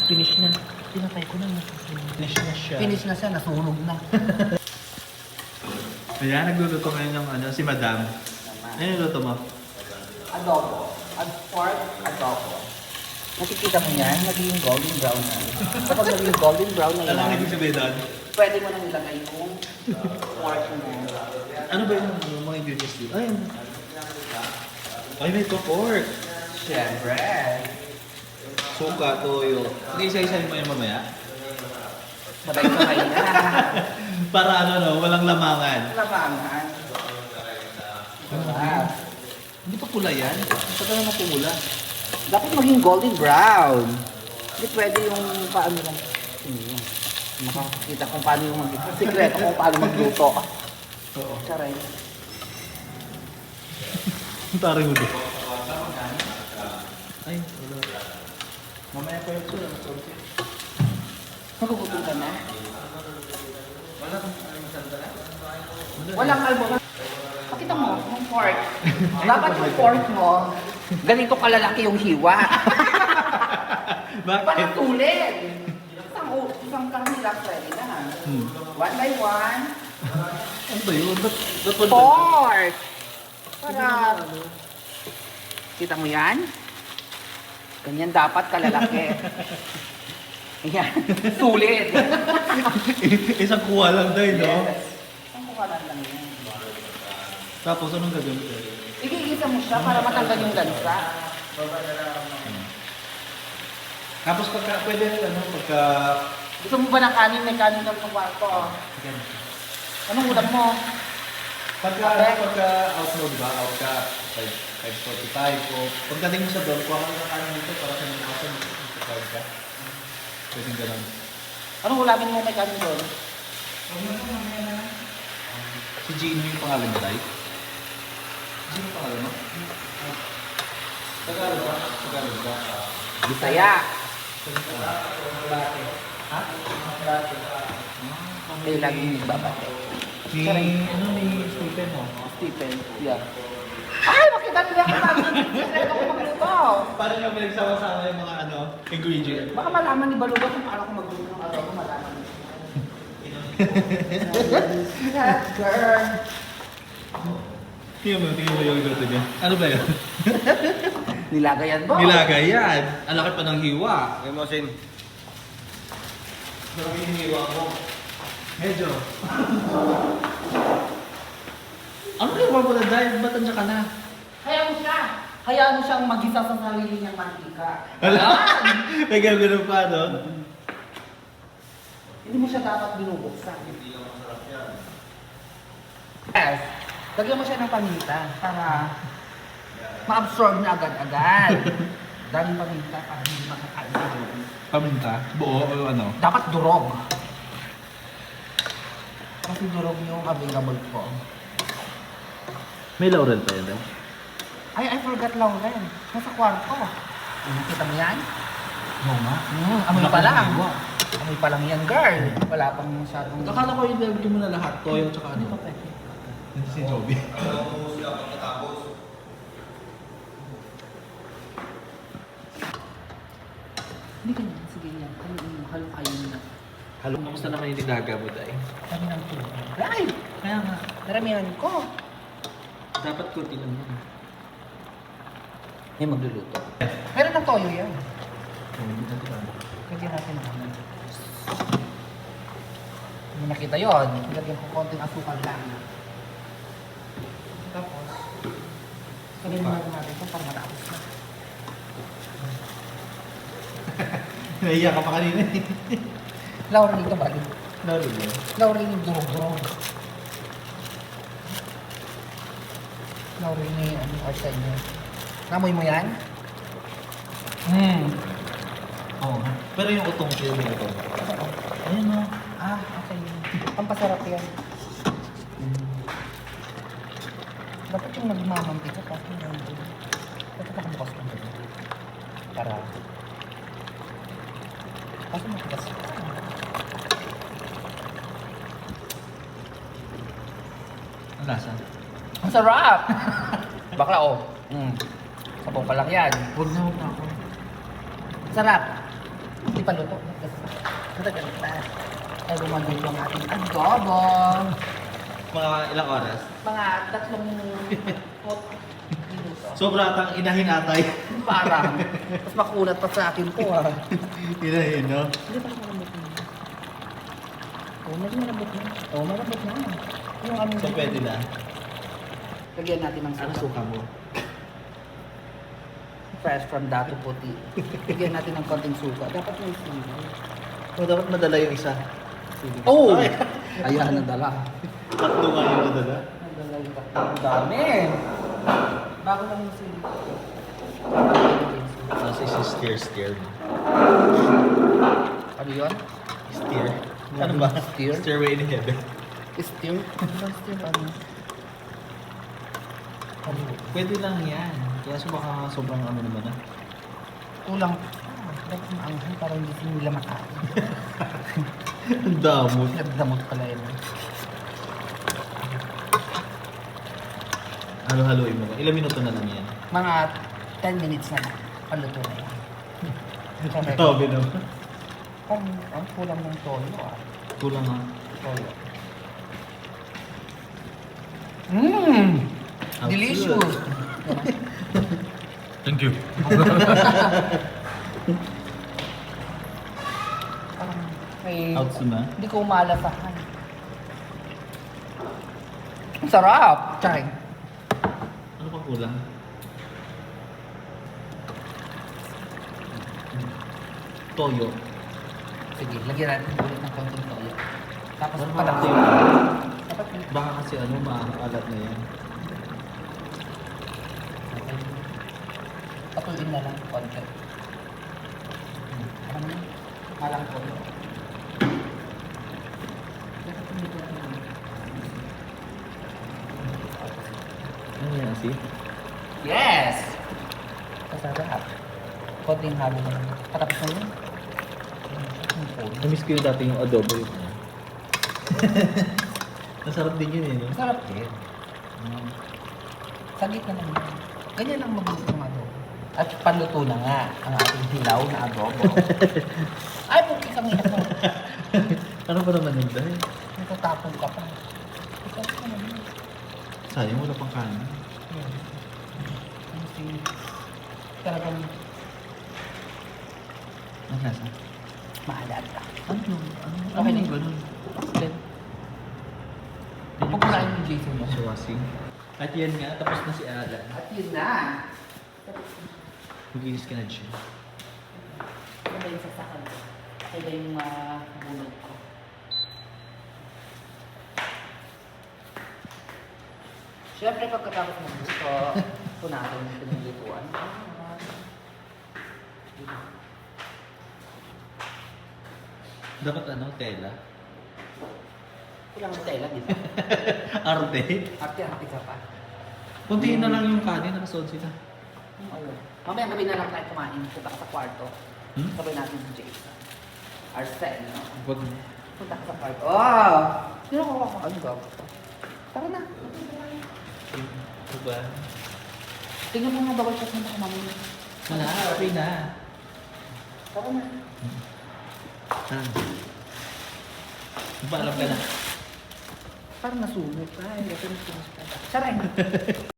Finish na. Pinatay ko na. Finish na siya. Finish na siya, nasunog na. Kaya nagluluto ngayon ng ano, si Madam. Ano yung luto mo? Adobo. Pork adobo. Nakikita mo yan, naging golden brown na. Kapag naging golden brown na yan, Alam mo ibig sabihin doon? pwede mo nang ilagay yung pork mo. Ano ba yung mga ingredients dito? Ay, may pork. Siyempre. Suka, toyo. Hindi isa-isahin mo yung mamaya? Sabay-sabay na. Para ano no, walang lamangan. Labangan. Sarap. Hindi pa pula yan. Saka naman pumula. Dapat maging golden brown. Hindi pwede yung paano lang. Makakita kung paano yung magluto. Sikreto kung paano magluto. Oo. Charay. Taray mo doon. Ay, wala. Mamaya pa yung sula. Magugutom ka na? Wala kang almusal na? Walang albo. Pakita mo, yung pork. Dapat yung pork mo, ganito kalalaki yung hiwa. Bakit? Parang tulid. Isang karne lang pwede na. One by one. Ano ba yun? Ba't Pork! Para... Kita mo yan? Ganyan dapat kalalaki. Ayan. Tulid. Isang kuha lang tayo, no? Yes. Isang kukaran lang yan. Tapos, anong gagawin mo? Igigisa mo siya para matanggal yung lansa. Tapos pwede rin ano, pagka... Gusto mo ba ng kanin? May kanin lang sa kwarto. Anong ulam mo? Pagka out mo, di ba? Out ka, 5:45 o pagdating mo sa doon, kuha ka ng kanin dito para sa mga kaso, mag-5 ka. Pwede ganun. Anong ulamin mo may kanin doon? Si Gino yung pangalan mo, Tay? Gino yung pangalan mo? Tagalog ba? Tagalog ba? Bisaya. Ha? May laging nagbabate. Ni, ano ni Stephen mo? Stephen, yeah. Ay, makita nila ako tayo. Secreto ko magluto. Parang yung pinagsama-sama yung mga ano, ingredient. Baka malaman ni Baluga kung paano ko magluto ng araw ko malaman. That girl. Tingnan mo yung luto niya. Ano ba yun? Nilagayan mo. Nilagay yan. Ang laki pa ng hiwa. Ngayon mo, Sin. Laki yung hiwa mo. Medyo. Ano kayo mo na dahil? Ba't nandiyan ka na? Hayaan mo siya. Hayaan mo siyang mag-isa sa sarili niyang mantika. May gagawin pa, no? Hindi mo siya dapat binubuksan. Yes. Lagyan mo siya ng paminta para ma-absorb na agad-agad. Daming paminta para hindi makakain sa loob. Paminta? Buo o ano? Dapat durog. Kasi durog yung available po. May laurel pa yan daw. Ay, I forgot laurel. Nasa kwarto. Nakita mo yan? Oo nga. Amoy pa lang. Amoy pa lang yan, girl. Wala pang masyadong... Akala ko yung lalagyan mo na lahat. Toyo tsaka ano. Hindi si Joby. Hindi ka na. Sige yan. Halo kayo na. Halo, kamusta na kayo ni Daga mo, Day? Kami ng tulog. Ay! Kaya nga. Naramihan ko. Dapat kunti lang yun. May magluluto. Meron ng toyo yan. Hindi na ito. Kaya natin naman. Hindi nakita yun. Lagyan ko konting asukal lang. Tapos, sabihin mo natin ito para matapos na. Naiyak ka pa kanina eh. Laurel ito ba? Laurel yun. Laurel yung durog-durog. Laurel ni ano sa inyo. Namoy mo yan? Oo. Pero yung utong siya may utong. Oo. Ayun o. Ah, okay. Pampasarap yan. Dapat yung nagmamantika kasi yung... Dapat nakabukas lang ito. Para... Kasi matigas. Ang lasa. Ang sarap! Bakla oh. Sabaw pa lang yan. Huwag na ako. Sarap. Hindi pa luto. Matagal pa. Ay, bumagulo ang ating adobo. Mga ilang oras? Mga 3 minuto. Sobra atang inahin atay. Parang. Mas makunat pa sa akin to ah. Inahin, no? Hindi pa malambot na. Oo, medyo malambot na. Oo, malambot na. Yung ano. So, pwede na. Lagyan natin ng Ano suka. suka mo? Fresh from Dato Puti. Lagyan natin ng konting suka. Dapat may sili. O, dapat madala yung isa. Oh! Ay! Ayan, nadala. Tatlo nga yung nadala. Nadala yung tatlo. Ang dami. Bago lang yung sili. Tapos steer. Ano yun? Steer. Ano ba? Steer? Stairway in heaven. Steer? Steer ano? Ano? Pwede lang yan. Kaya baka sobrang ano naman ah. Kulang. Dapat maanghang para hindi nila makain. Ang damot. Nagdamot pala yun. Halo-haloin mo. Ilang minuto na lang yan? Mga 10 minutes na lang. Paluto na yan. Correct. Grabe naman. Ang kulang ng toyo ah. Kulang ha. Toyo. Mmm! How Delicious! Thank you. Parang may... Out na. Hindi ko umalasahan. Ang sarap! Charing. Ano pa kulang? Toyo. Sige, lagyan natin ulit ng konting toyo. Tapos Ano parang... toyo? Dapat Baka kasi ano, maalat na yan. patuloy na lang konti. Ano yun? Malang toyo. Dapat hindi ko Ano yan, asin? Yes! Masarap. Konting halo na lang. Patapos na yun. Namiss ko yung dati yung adobo yun. Nasarap din yun eh, no? Masarap din. Saglit na lang yan. Ganyan lang mabuti ng adobo. At panluto na nga ang ating hilaw na adobo. Ay, puti kang ito. Ano ba naman yun dahil? Natatapon ka pa. Ikaw ka naman. Sayang wala pang kanin. Kasi talagang Ang lasa? maalat ka. Ano yung? Ano Okay na yung yun. ganun? Then, pupulain yung Jason mo. Suwasing. At yan nga, tapos na si Alan. At yun na. Magilis ka na siya. Ito ba yung sasakan ko? Ito ba yung bulog ko? Siyempre, pagkatapos ng gusto, punatin yung pinaglutuan. Dapat ano, tela? Kulang ng tela, di ba? Arte? Arte-arte ka pa. Kuntiin na lang yung kanin, nakasod sila. Ayun. Mamaya gabi na lang tayo kumain. Punta ka sa kwarto. Hmm? Sabay natin si Jason. Arcel, no? Wag Punta ka sa kwarto. Oh! Sino ko kakakaan ka? Tara na. Ano ba? Tingnan mo nga bawal siya sa mga mami. Wala, okay na. Tara na. Paalam ka na. Parang nasunog ka. Hindi ka nasunog ka. Tara na.